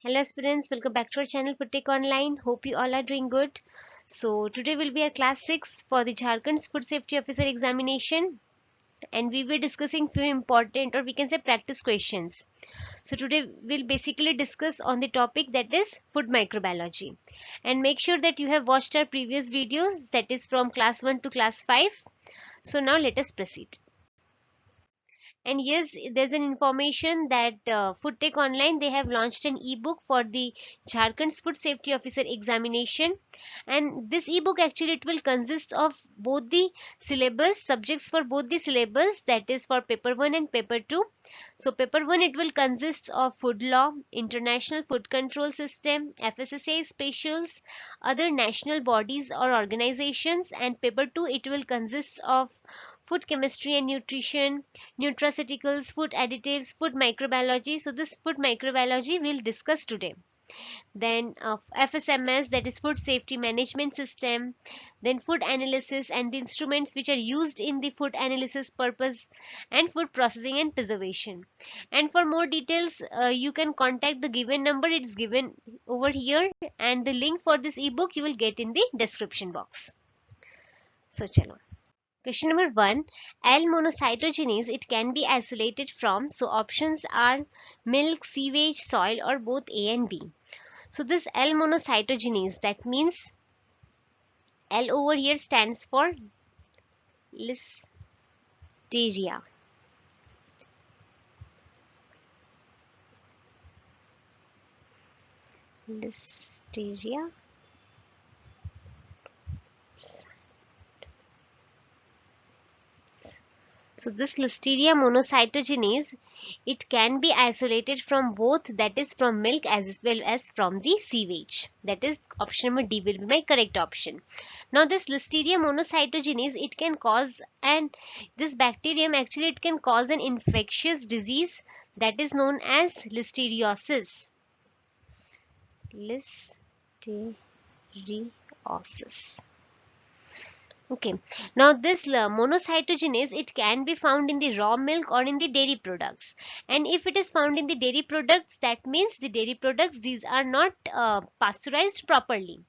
Hello aspirants, welcome back to our channel FoodTech Online. Hope you all are doing good. So today will be our class 6 for the Jharkhand Food Safety Officer examination, and we will be discussing few important, or we can say, practice questions. So today we'll basically discuss on the topic that is food microbiology, and make sure that you have watched our previous videos, that is from class 1 to class 5. So now let us proceed. And yes, there's an information that FoodTech Online, they have launched an ebook for the Jharkhand's Food Safety Officer examination. And this ebook actually it will consist of both the syllabus subjects for both the syllabus, that is for paper 1 and paper 2. So paper 1 it will consist of food law, international food control system, FSSAI specials, other national bodies or organizations, and paper 2 it will consist of food chemistry and nutrition, nutraceuticals, food additives, food microbiology. So this food microbiology we'll discuss today. Then FSMS, that is food safety management system, then food analysis and the instruments which are used in the food analysis purpose, and food processing and preservation. And for more details you can contact the given number, it's given over here, and the link for this ebook you will get in the description box. So chalo. Question number 1, L-monocytogenes, it can be isolated from, so options are milk, sewage, soil, or both A and B. So this L-monocytogenes, that means L over here stands for Listeria. Listeria. So this Listeria monocytogenes, it can be isolated from both, that is from milk as well as from the sewage. That is option number D will be my correct option. Now this Listeria monocytogenes, it can cause, and this bacterium actually it can cause an infectious disease that is known as listeriosis. Listeriosis. Okay, now this monocytogenes, it can be found in the raw milk or in the dairy products. And if it is found in the dairy products, that means the dairy products, these are not pasteurized properly.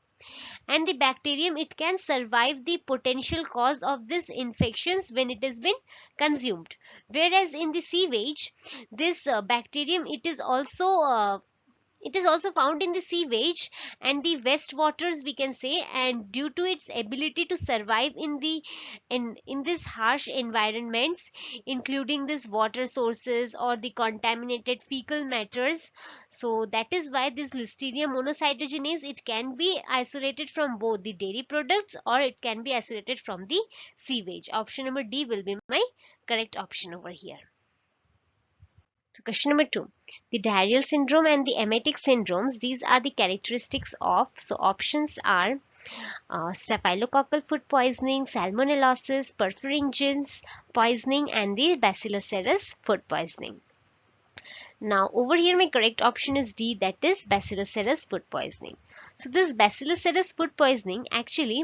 And the bacterium, it can survive the potential cause of this infections when it has been consumed. Whereas in the sewage, this bacterium, it is also found in the sewage and the wastewaters, we can say, and due to its ability to survive in the in this harsh environments, including this water sources or the contaminated fecal matters, so that is why this Listeria monocytogenes, it can be isolated from both the dairy products or it can be isolated from the sewage. Option number D will be my correct option over here. So question number 2, the diarrheal syndrome and the emetic syndromes, these are the characteristics of, so options are staphylococcal food poisoning, salmonellosis, perfringens poisoning, and the bacillus cereus food poisoning. Now over here my correct option is D, that is bacillus cereus food poisoning. So this bacillus cereus food poisoning, actually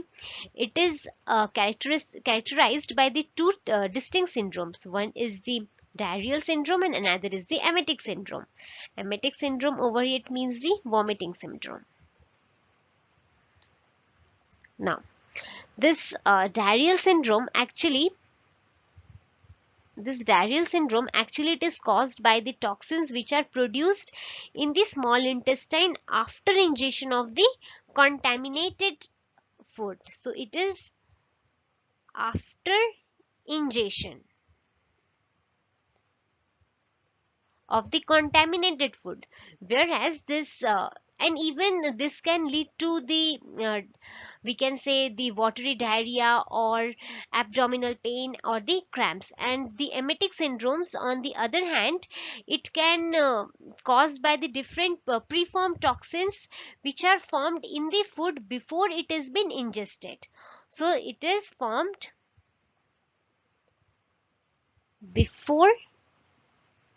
it is characterized by the two distinct syndromes. One is the diarrheal syndrome and another is the emetic syndrome. Emetic syndrome over here it means the vomiting syndrome. Now this diarrheal syndrome actually it is caused by the toxins which are produced in the small intestine after ingestion of the contaminated food. So it is after ingestion of the contaminated food, whereas this and even this can lead to the we can say the watery diarrhea or abdominal pain or the cramps. And the emetic syndromes, on the other hand, it can caused by the different preformed toxins which are formed in the food before it has been ingested. So it is formed before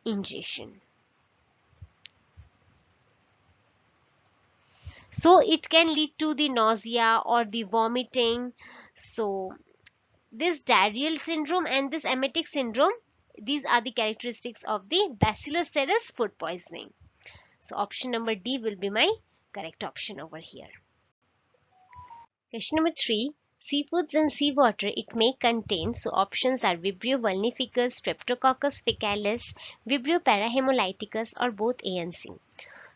ingestion. So it can lead to the nausea or the vomiting. So this diarrheal syndrome and this emetic syndrome, these are the characteristics of the bacillus cereus food poisoning. So option number D will be my correct option over here. Question number 3. Seafoods and seawater it may contain. So options are Vibrio vulnificus, Streptococcus faecalis, Vibrio parahemolyticus, or both A and C.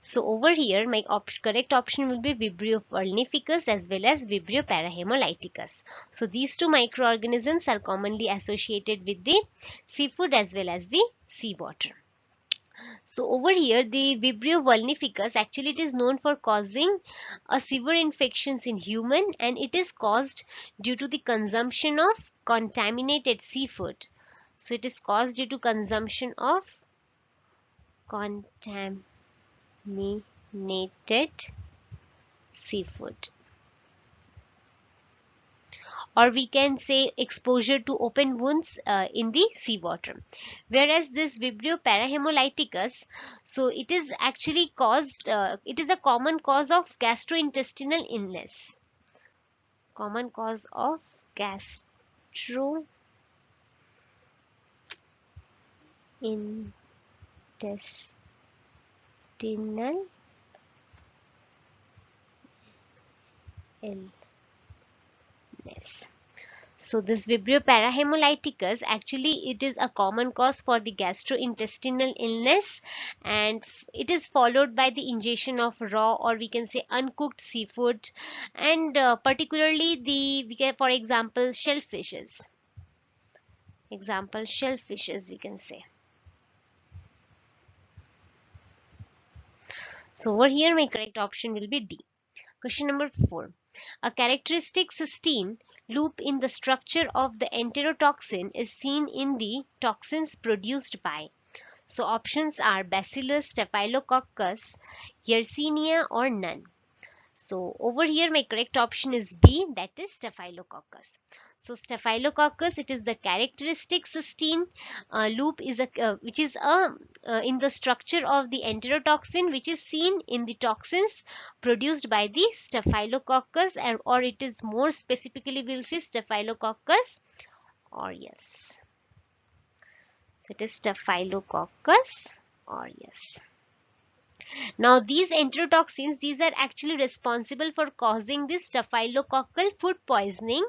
So over here my correct option will be Vibrio vulnificus as well as Vibrio parahemolyticus. So these two microorganisms are commonly associated with the seafood as well as the seawater. So over here the Vibrio vulnificus actually it is known for causing a severe infections in human, and it is caused due to the consumption of contaminated seafood. So it is caused due to consumption of contaminated seafood, or we can say exposure to open wounds in the seawater. Whereas this Vibrio parahemolyticus, so it is actually caused, it is a common cause of gastrointestinal illness. Common cause of gastrointestinal illness. So this Vibrio parahemolyticus actually it is a common cause for the gastrointestinal illness, and it is followed by the ingestion of raw, or we can say uncooked seafood, and particularly for example shellfishes. Example shellfishes we can say. So over here my correct option will be D. Question number 4. A characteristic cysteine loop in the structure of the enterotoxin is seen in the toxins produced by. So options are Bacillus, Staphylococcus, Yersinia, or none. So over here my correct option is B, that is Staphylococcus. So Staphylococcus it is the characteristic cysteine loop is which is in the structure of the enterotoxin, which is seen in the toxins produced by the Staphylococcus, or it is more specifically we'll see Staphylococcus aureus. So it is Staphylococcus aureus. Now these enterotoxins, these are actually responsible for causing this staphylococcal food poisoning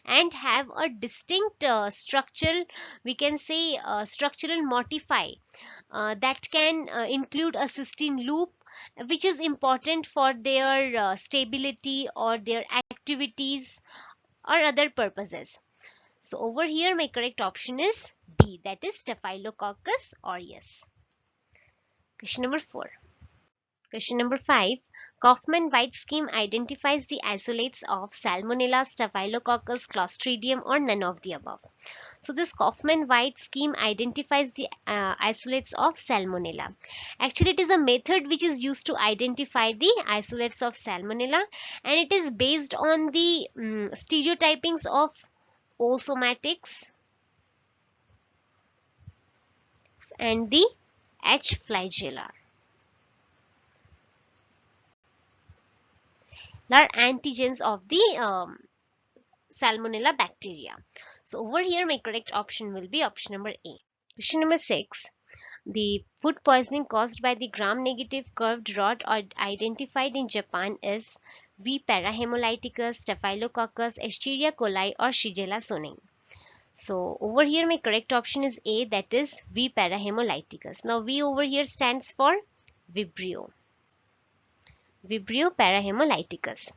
and have a distinct structural, we can say structural modify that can include a cysteine loop, which is important for their stability or their activities or other purposes. So over here my correct option is B, that is Staphylococcus aureus. Question number 4. Question number 5. Kaufman-White scheme identifies the isolates of Salmonella, Staphylococcus, Clostridium, or none of the above. So this Kaufman-White scheme identifies the isolates of Salmonella. Actually, it is a method which is used to identify the isolates of Salmonella, and it is based on the stereotypings of oosomatics and the H. flagella. Are antigens of the Salmonella bacteria. So over here my correct option will be option number A. Question number 6. The food poisoning caused by the gram-negative curved rod identified in Japan is V. parahemolyticus, Staphylococcus, Escherichia coli, or Shigella soneng. So over here my correct option is A, that is V. parahemolyticus. Now V over here stands for Vibrio. Vibrio parahemolyticus.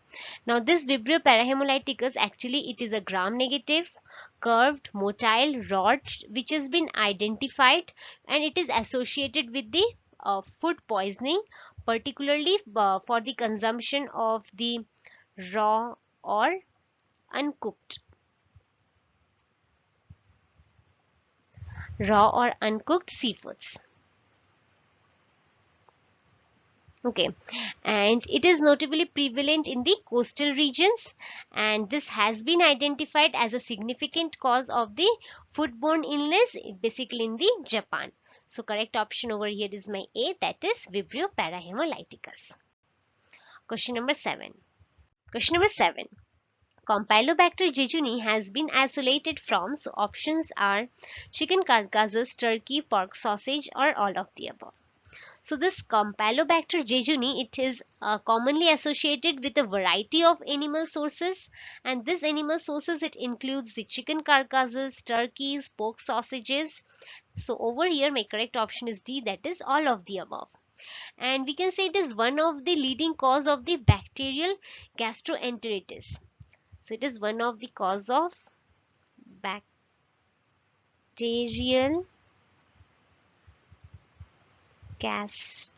Now this Vibrio parahemolyticus actually it is a gram-negative curved motile rod which has been identified, and it is associated with the food poisoning, particularly for the consumption of the raw or uncooked seafoods. Okay, and it is notably prevalent in the coastal regions, and this has been identified as a significant cause of the foodborne illness basically in the Japan. So correct option over here is my A, that is Vibrio parahemolyticus. Question number 7. Question number 7. Campylobacter jejuni has been isolated from, so options are chicken carcasses, turkey, pork sausage, or all of the above. So this Campylobacter jejuni, it is commonly associated with a variety of animal sources, and this animal sources, it includes the chicken carcasses, turkeys, pork sausages. So over here my correct option is D, that is all of the above. And we can say it is one of the leading cause of the bacterial gastroenteritis. So it is one of the cause of bacterial gastroenteritis.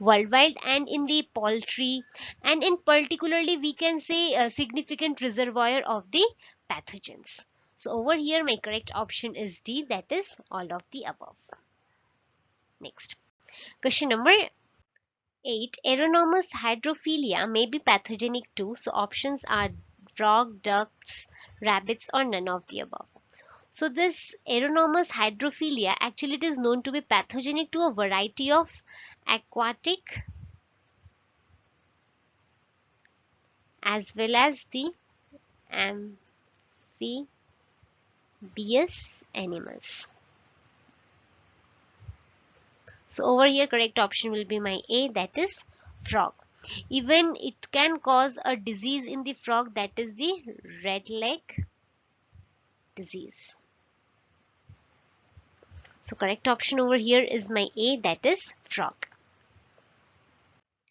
Worldwide, and in the poultry, and in particularly we can say a significant reservoir of the pathogens. So over here my correct option is D, that is all of the above. Next, question number 8. Aeronomous hydrophilia may be pathogenic too. So options are frog, ducks, rabbits, or none of the above. So this aeronomous hydrophilia, actually it is known to be pathogenic to a variety of aquatic as well as the amphibious animals. So over here correct option will be my A, that is frog. Even it can cause a disease in the frog, that is the red leg disease. So correct option over here is my A, that is frog.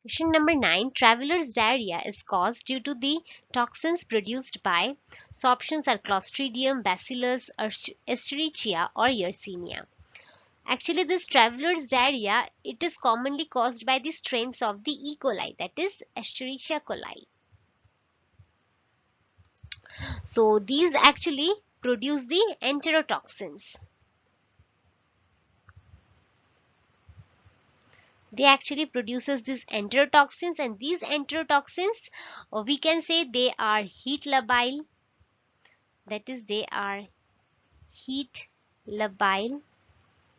Question number 9. Traveler's diarrhea is caused due to the toxins produced by. So options are Clostridium, Bacillus, Escherichia, or Yersinia. Actually, this traveler's diarrhea, it is commonly caused by the strains of the E. coli, that is Escherichia coli. So these actually produce the enterotoxins. They actually produces these enterotoxins, and these enterotoxins, we can say they are heat labile, that is they are heat labile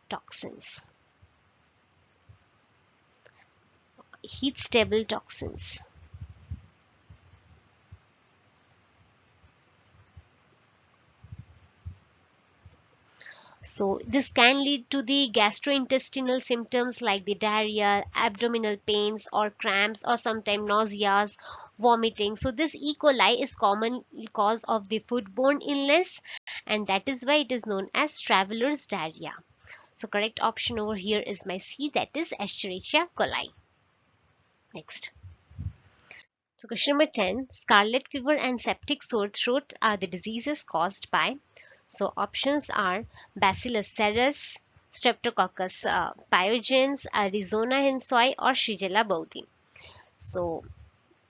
toxins, heat stable toxins. So this can lead to the gastrointestinal symptoms like the diarrhea, abdominal pains or cramps, or sometimes nausea, vomiting. So this E. coli is common cause of the foodborne illness, and that is why it is known as traveler's diarrhea. So correct option over here is my C, that is Escherichia coli. Next. So question number 10. Scarlet fever and septic sore throat are the diseases caused by. So options are Bacillus cereus, Streptococcus pyogenes, Arizona hensoi, or Shigella bovine. So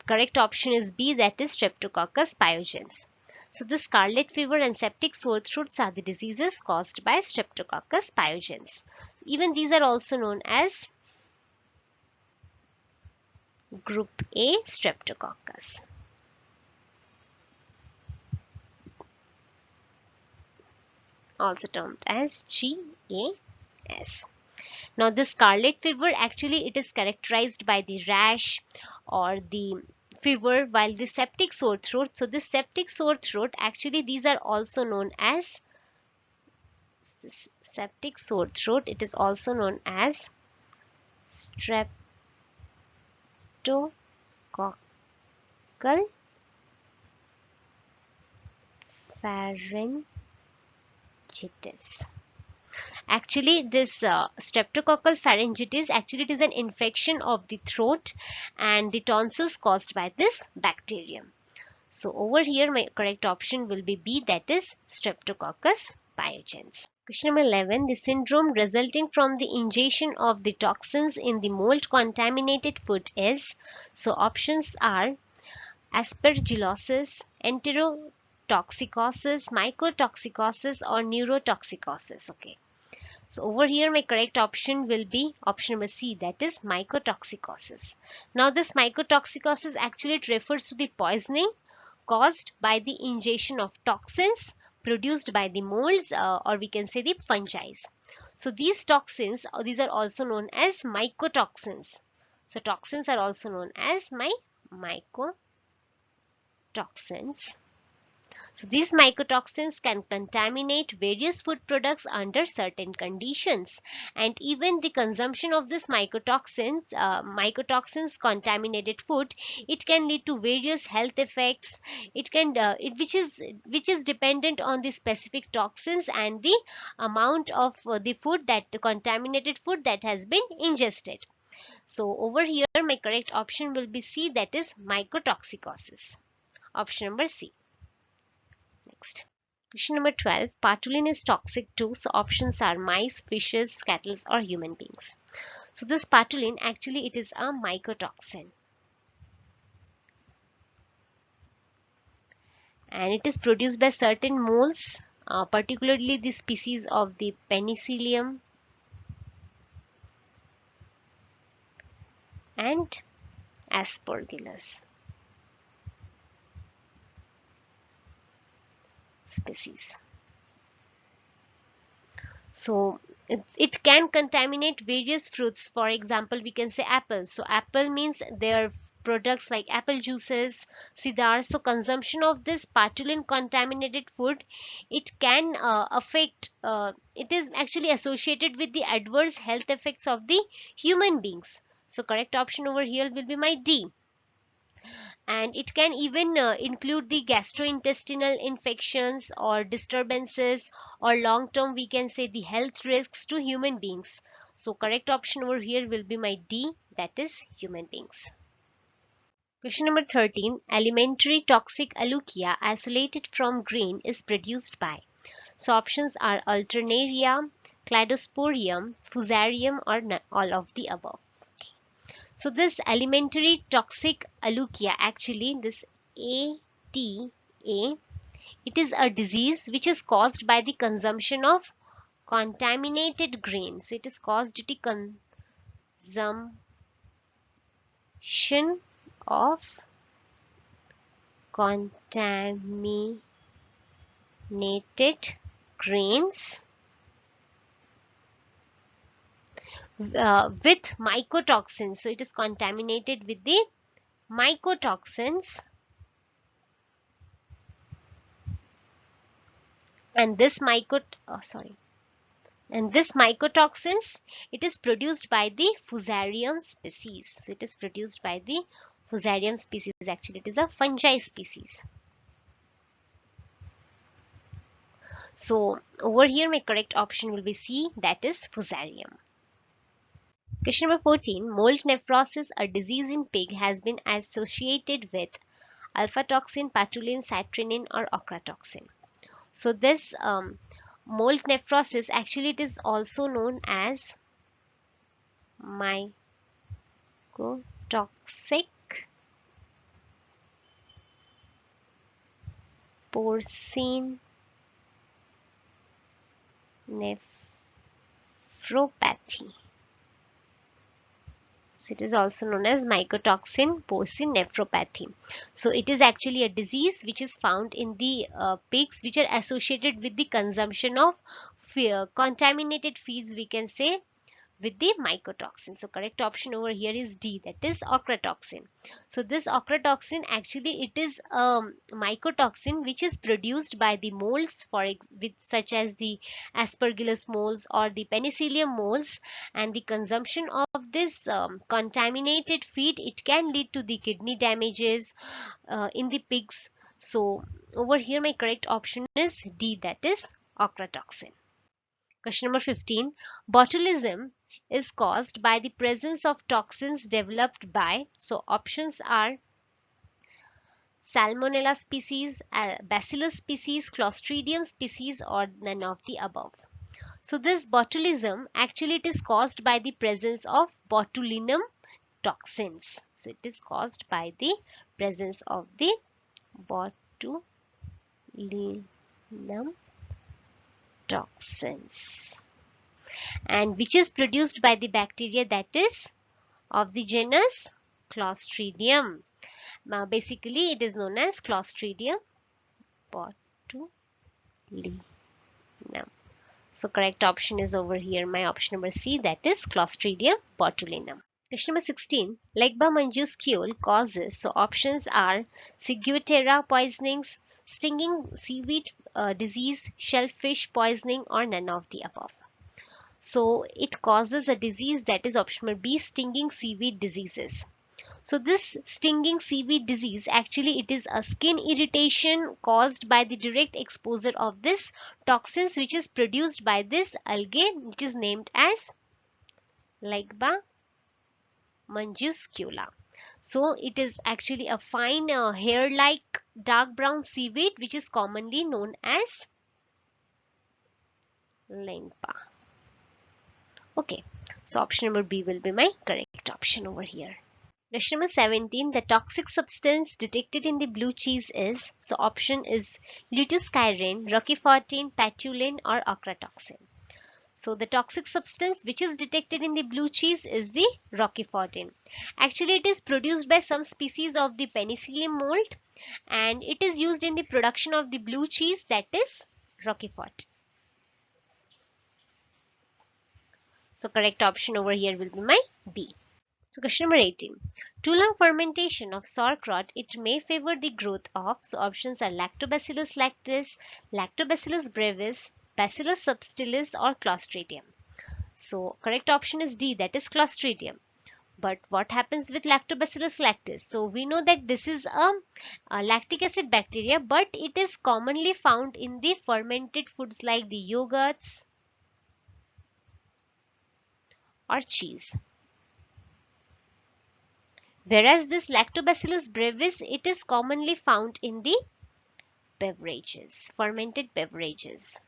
correct option is B, that is Streptococcus pyogenes. So the scarlet fever and septic sore throats are the diseases caused by Streptococcus pyogenes. Even these are also known as group A Streptococcus. Also termed as GAS. Now the scarlet fever, actually it is characterized by the rash or the fever, while the septic sore throat, so this septic sore throat, actually these are also known as this septic sore throat, it is also known as streptococcal pharyngitis. Actually this streptococcal pharyngitis, actually it is an infection of the throat and the tonsils caused by this bacterium. So over here my correct option will be B, that is Streptococcus pyogenes. Question number 11. The syndrome resulting from the ingestion of the toxins in the mold contaminated food is. So options are aspergillosis, enterotoxicosis, mycotoxicosis, or neurotoxicosis. Okay. So over here my correct option will be option number C, that is mycotoxicosis. Now this mycotoxicosis, actually it refers to the poisoning caused by the ingestion of toxins produced by the molds, or we can say the fungi. So these toxins, these are also known as mycotoxins. So toxins are also known as mycotoxins. So these mycotoxins can contaminate various food products under certain conditions, and even the consumption of this mycotoxins contaminated food, it can lead to various health effects. It can which is dependent on the specific toxins and the amount of the contaminated food that has been ingested. So over here my correct option will be C, that is mycotoxicosis. Option number C. Next. Question number 12. Patulin is toxic too. So options are mice, fishes, cattle, or human beings. So this patulin, actually it is a mycotoxin. And it is produced by certain moles, particularly the species of the Penicillium and Aspergillus species. So it can contaminate various fruits. For example, we can say apple. So apple means there products like apple juices, cidar. So consumption of this patulin contaminated food, it can affect, it is actually associated with the adverse health effects of the human beings. So correct option over here will be my D. And it can even include the gastrointestinal infections or disturbances, or long term we can say the health risks to human beings. So correct option over here will be my D, that is human beings. Question number 13. Alimentary toxic alukia isolated from grain is produced by. So options are Alternaria, Cladosporium, Fusarium, or all of the above. So this alimentary toxic alukia, actually this ATA, it is a disease which is caused by the consumption of contaminated grain. So it is caused due to consumption of contaminated grains with mycotoxins. So it is contaminated with the mycotoxins, and this mycotoxins, it is produced by the Fusarium species. So it is produced by the Fusarium species. Actually, it is a fungi species. So over here my correct option will be C, that is Fusarium. Question number 14. Mold nephrosis, a disease in pig, has been associated with alpha toxin, patulin, citrinin, or ochratoxin. So this mold nephrosis, actually it is also known as mycotoxic porcine nephropathy. So it is also known as mycotoxin porcine nephropathy. So it is actually a disease which is found in the pigs, which are associated with the consumption of contaminated feeds, we can say, with the mycotoxin. So correct option over here is D, that is ochratoxin. So this ochratoxin, actually it is a mycotoxin which is produced by the molds such as the Aspergillus molds or the Penicillium molds, and the consumption of this contaminated feed, it can lead to the kidney damages in the pigs. So over here my correct option is D, that is ochratoxin. Question number 15. Botulism is caused by the presence of toxins developed by. So options are Salmonella species, Bacillus species, Clostridium species, or none of the above. So this botulism, actually it is caused by the presence of botulinum toxins. So it is caused by the presence of the botulinum toxins, and which is produced by the bacteria that is of the genus Clostridium. Now basically it is known as Clostridium botulinum. So correct option is over here my option number C, that is Clostridium botulinum. Question number 16. Legba majuscule causes. So options are ciguatera poisonings, stinging seaweed disease, shellfish poisoning, or none of the above. So it causes a disease, that is option number B, stinging seaweed diseases. So this stinging seaweed disease, actually it is a skin irritation caused by the direct exposure of this toxins which is produced by this algae which is named as Legba majuscula. So it is actually a fine hair-like dark brown seaweed which is commonly known as Legba. Okay, so option number B will be my correct option over here. Question number 17. The toxic substance detected in the blue cheese is, so option is luteoskyrene, roquefortine, patulin, or ochratoxin. So the toxic substance which is detected in the blue cheese is the roquefortine. Actually it is produced by some species of the penicillium mold and it is used in the production of the blue cheese, that is roquefort. So correct option over here will be my B. So question number 18. Too long fermentation of sauerkraut, it may favor the growth of, so options are Lactobacillus lactis, Lactobacillus brevis, Bacillus subtilis, or Clostridium. So correct option is D, that is Clostridium. But what happens with Lactobacillus lactis? So we know that this is a lactic acid bacteria, but it is commonly found in the fermented foods like the yogurts or cheese. Whereas this Lactobacillus brevis, it is commonly found in the beverages, fermented beverages.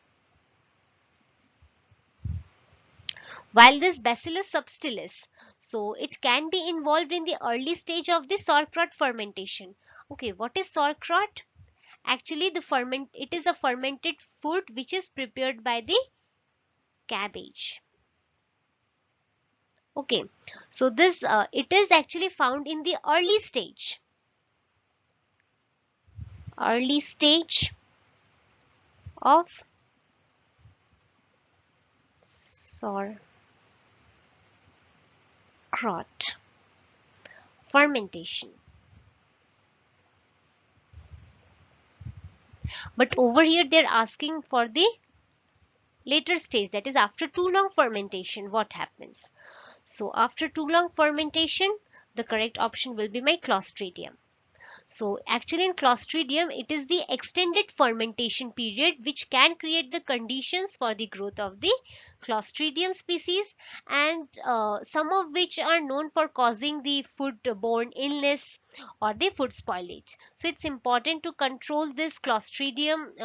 While this Bacillus subtilis, so it can be involved in the early stage of the sauerkraut fermentation. Okay, what is sauerkraut? Actually, it is a fermented food which is prepared by the cabbage. Okay, so this it is actually found in the early stage of sauerkraut fermentation. But over here they're asking for the later stage, that is after too long fermentation, what happens? So after too long fermentation, the correct option will be my Clostridium. So actually in Clostridium, it is the extended fermentation period which can create the conditions for the growth of the Clostridium species, and some of which are known for causing the foodborne illness or the food spoilage. So it's important to control this Clostridium,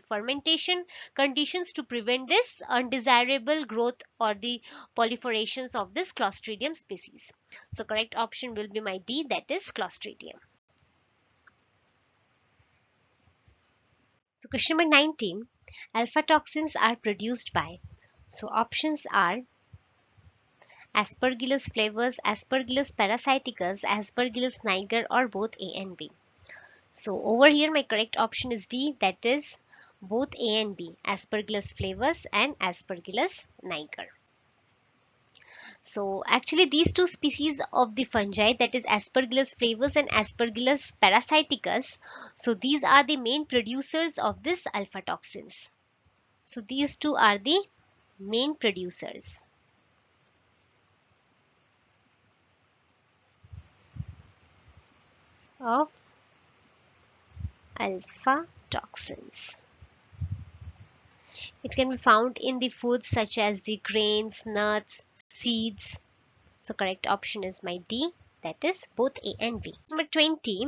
fermentation conditions to prevent this undesirable growth or the proliferations of this Clostridium species. So correct option will be my D, that is Clostridium. So question number 19. Alpha toxins are produced by, so options are Aspergillus flavus, Aspergillus parasiticus, Aspergillus niger, or both A and B. So over here my correct option is D, that is both A and B, Aspergillus flavus and Aspergillus niger. So actually these two species of the fungi, that is Aspergillus flavus and Aspergillus parasiticus, so these are the main producers of this alpha toxins. So these two are the main producers of alpha toxins. It can be found in the foods such as the grains, nuts, seeds. So correct option is my D, that is both A and B. Number 20.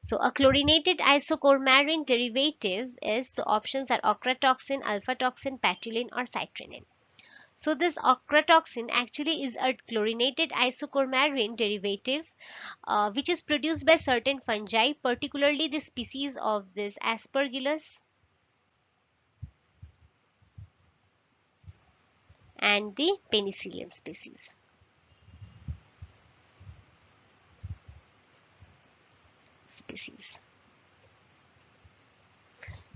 So a chlorinated isocoumarine derivative is, so options are ochratoxin, alpha toxin, patulin, or citrinin. So this ochratoxin actually is a chlorinated isocoumarine derivative which is produced by certain fungi, particularly the species of this Aspergillus and the penicillium species.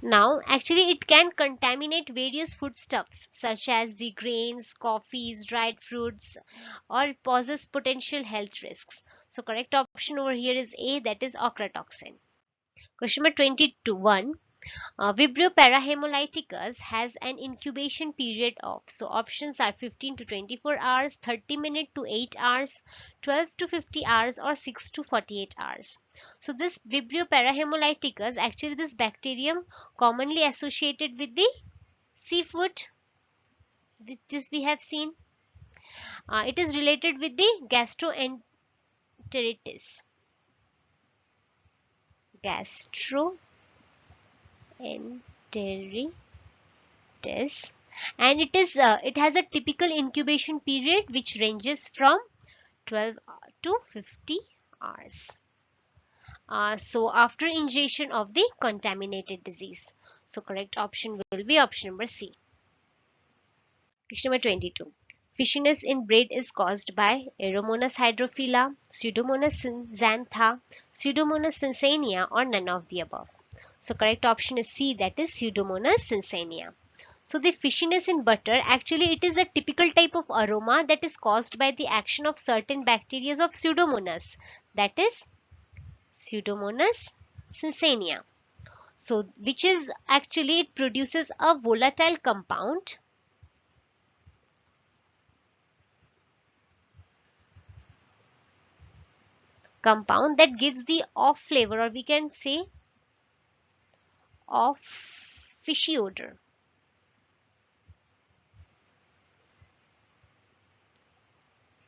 Now, actually, it can contaminate various foodstuffs such as the grains, coffees, dried fruits, or poses potential health risks. So, correct option over here is A, that is ochratoxin. Question number 22. Vibrio parahemolyticus has an incubation period of, so options are 15 to 24 hours, 30 minutes to 8 hours, 12 to 50 hours, or 6 to 48 hours. So this Vibrio parahemolyticus, actually this bacterium commonly associated with the seafood, this we have seen. It is related with the gastroenteritis. Gastroenteritis, and it has a typical incubation period which ranges from 12 to 50 hours. So after ingestion of the contaminated disease. So correct option will be option number C. Question number 22. Fishiness in bread is caused by Aeromonas hydrophila, Pseudomonas xantha, Pseudomonas cincinnati, or none of the above. So correct option is C, that is Pseudomonas cincinnati. So the fishiness in butter, actually it is a typical type of aroma that is caused by the action of certain bacteria of Pseudomonas, that is Pseudomonas cincinnati. So which is actually, it produces a volatile compound that gives the off flavor, or we can say off fishy odor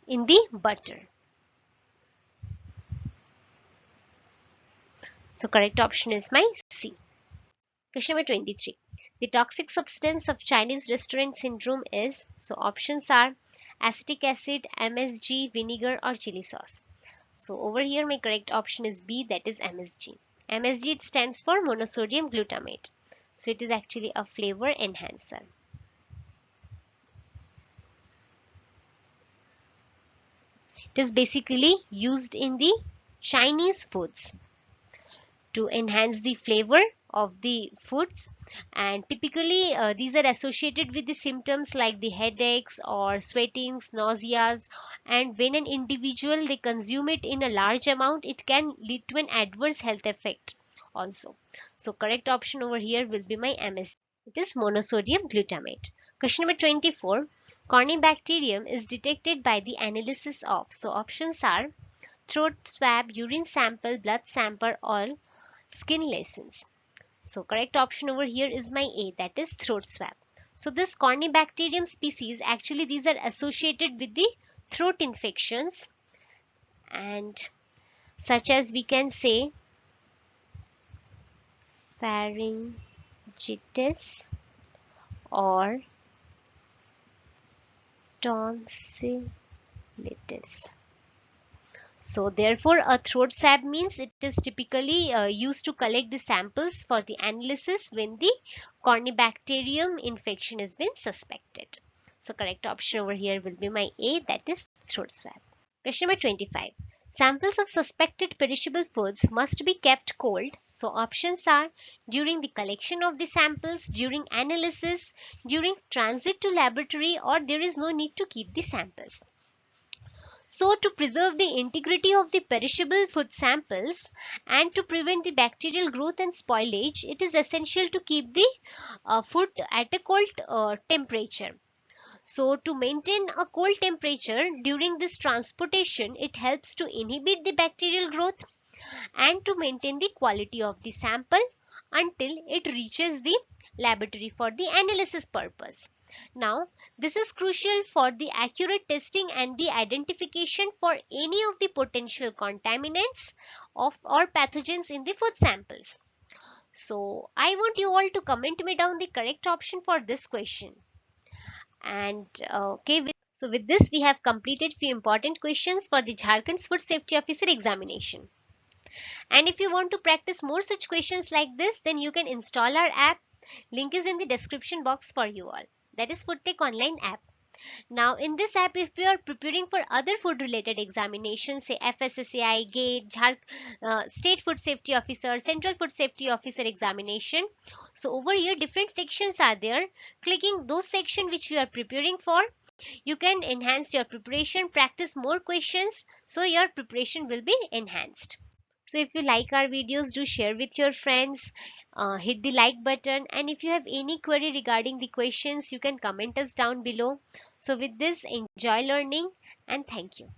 in the butter. So correct option is my C. Question number 23. The toxic substance of Chinese restaurant syndrome is, so options are acetic acid, MSG, vinegar, or chili sauce. So over here my correct option is B, that is MSG. MSG, it stands for monosodium glutamate. So it is actually a flavor enhancer. It is basically used in the Chinese foods to enhance the flavor of the foods, and typically these are associated with the symptoms like the headaches or sweatings, nauseas, and when an individual they consume it in a large amount, it can lead to an adverse health effect also. So correct option over here will be my MS. It is monosodium glutamate. Question number 24. Corynebacterium is detected by the analysis of, so options are throat swab, urine sample, blood sample, or skin lesions. So correct option over here is my A, that is throat swab. So this Corynebacterium species, actually these are associated with the throat infections, and such as we can say pharyngitis or tonsillitis. So therefore a throat swab means it is typically used to collect the samples for the analysis when the Corynebacterium infection has been suspected. So correct option over here will be my A, that is throat swab. Question number 25. Samples of suspected perishable foods must be kept cold. So options are during the collection of the samples, during analysis, during transit to laboratory, or there is no need to keep the samples. So, to preserve the integrity of the perishable food samples and to prevent the bacterial growth and spoilage, it is essential to keep the food at a cold temperature. So, to maintain a cold temperature during this transportation, it helps to inhibit the bacterial growth and to maintain the quality of the sample until it reaches the laboratory for the analysis purpose. Now, this is crucial for the accurate testing and the identification for any of the potential contaminants of or pathogens in the food samples. So, I want you all to comment me down the correct option for this question. And so with this we have completed few important questions for the Jharkhand Food Safety Officer examination. And if you want to practice more such questions like this, then you can install our app. Link is in the description box for you all. That is FoodTech online app. Now in this app, if you are preparing for other food related examinations, say FSSAI, GATE, State Food Safety Officer, Central Food Safety Officer examination, so over here different sections are there. Clicking those sections which you are preparing for, you can enhance your preparation, practice more questions, so your preparation will be enhanced. So if you like our videos, do share with your friends, hit the like button, and if you have any query regarding the questions, you can comment us down below. So with this, enjoy learning and thank you.